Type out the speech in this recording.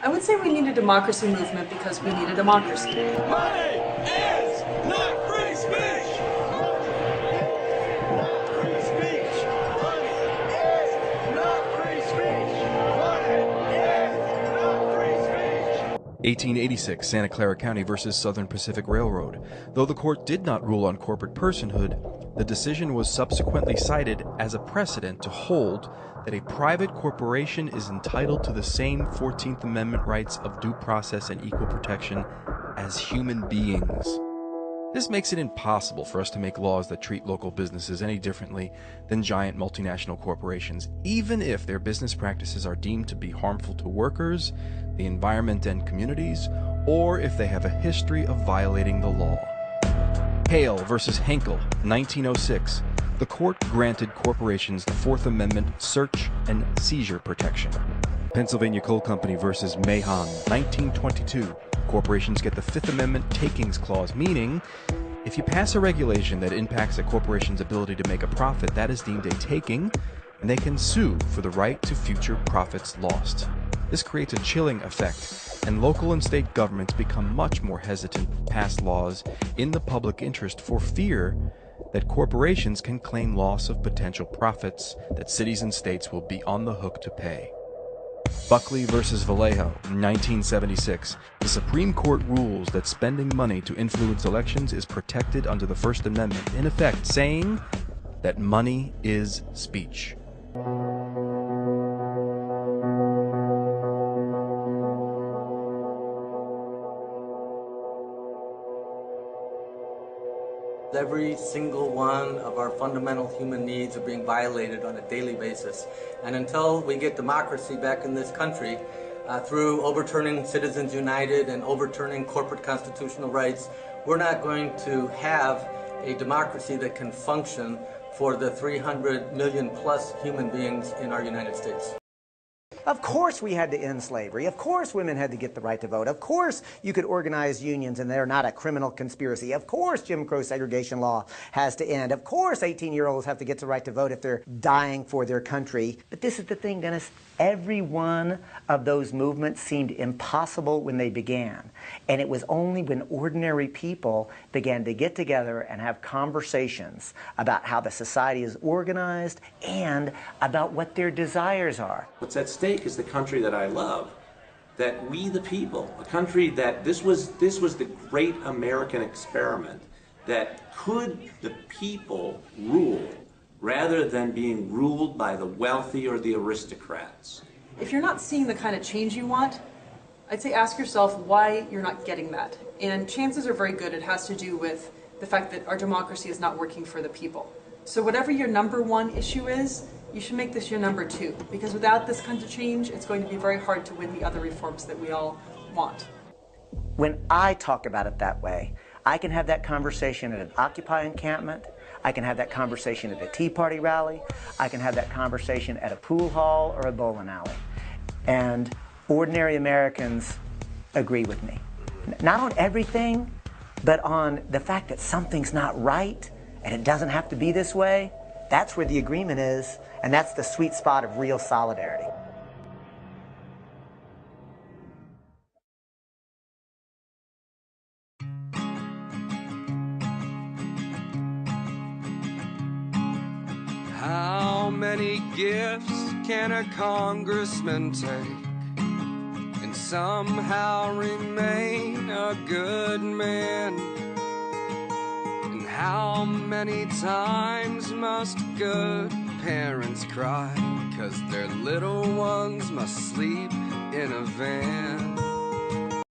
I would say we need a democracy movement because we need a democracy. Money is not free speech! Not free speech! Money is not free speech! Money is not free speech! 1886, Santa Clara County versus Southern Pacific Railroad. Though the court did not rule on corporate personhood, the decision was subsequently cited as a precedent to hold that a private corporation is entitled to the same 14th Amendment rights of due process and equal protection as human beings. This makes it impossible for us to make laws that treat local businesses any differently than giant multinational corporations, even if their business practices are deemed to be harmful to workers, the environment and communities, or if they have a history of violating the law. Hale versus Henkel, 1906. The court granted corporations the Fourth Amendment search and seizure protection. Pennsylvania Coal Company versus Mahon, 1922. Corporations get the Fifth Amendment takings clause, meaning if you pass a regulation that impacts a corporation's ability to make a profit, that is deemed a taking, and they can sue for the right to future profits lost. This creates a chilling effect, and local and state governments become much more hesitant to pass laws in the public interest for fear that corporations can claim loss of potential profits that cities and states will be on the hook to pay. Buckley versus Vallejo, 1976. The Supreme Court rules that spending money to influence elections is protected under the First Amendment, in effect saying that money is speech. Every single one of our fundamental human needs are being violated on a daily basis. And until we get democracy back in this country, through overturning Citizens United and overturning corporate constitutional rights, we're not going to have a democracy that can function for the 300 million plus human beings in our United States. Of course we had to end slavery. Of course women had to get the right to vote. Of course you could organize unions and they're not a criminal conspiracy. Of course Jim Crow segregation law has to end. Of course 18-year-olds have to get the right to vote if they're dying for their country. But this is the thing, Dennis. Every one of those movements seemed impossible when they began. And it was only when ordinary people began to get together and have conversations about how the society is organized and about what their desires are. What's at stake is the country that I love, that we the people, a country that this was the great American experiment, that could the people rule rather than being ruled by the wealthy or the aristocrats. If you're not seeing the kind of change you want, I'd say ask yourself why you're not getting that. And chances are very good it has to do with the fact that our democracy is not working for the people. So whatever your number one issue is, you should make this your number two, because without this kind of change, it's going to be very hard to win the other reforms that we all want. When I talk about it that way, I can have that conversation at an Occupy encampment, I can have that conversation at a Tea Party rally, I can have that conversation at a pool hall or a bowling alley. And ordinary Americans agree with me. Not on everything, but on the fact that something's not right and it doesn't have to be this way. That's where the agreement is, and that's the sweet spot of real solidarity. How many gifts can a congressman take and somehow remain a good man? And how many times must good parents cry 'cause their little ones must sleep in a van?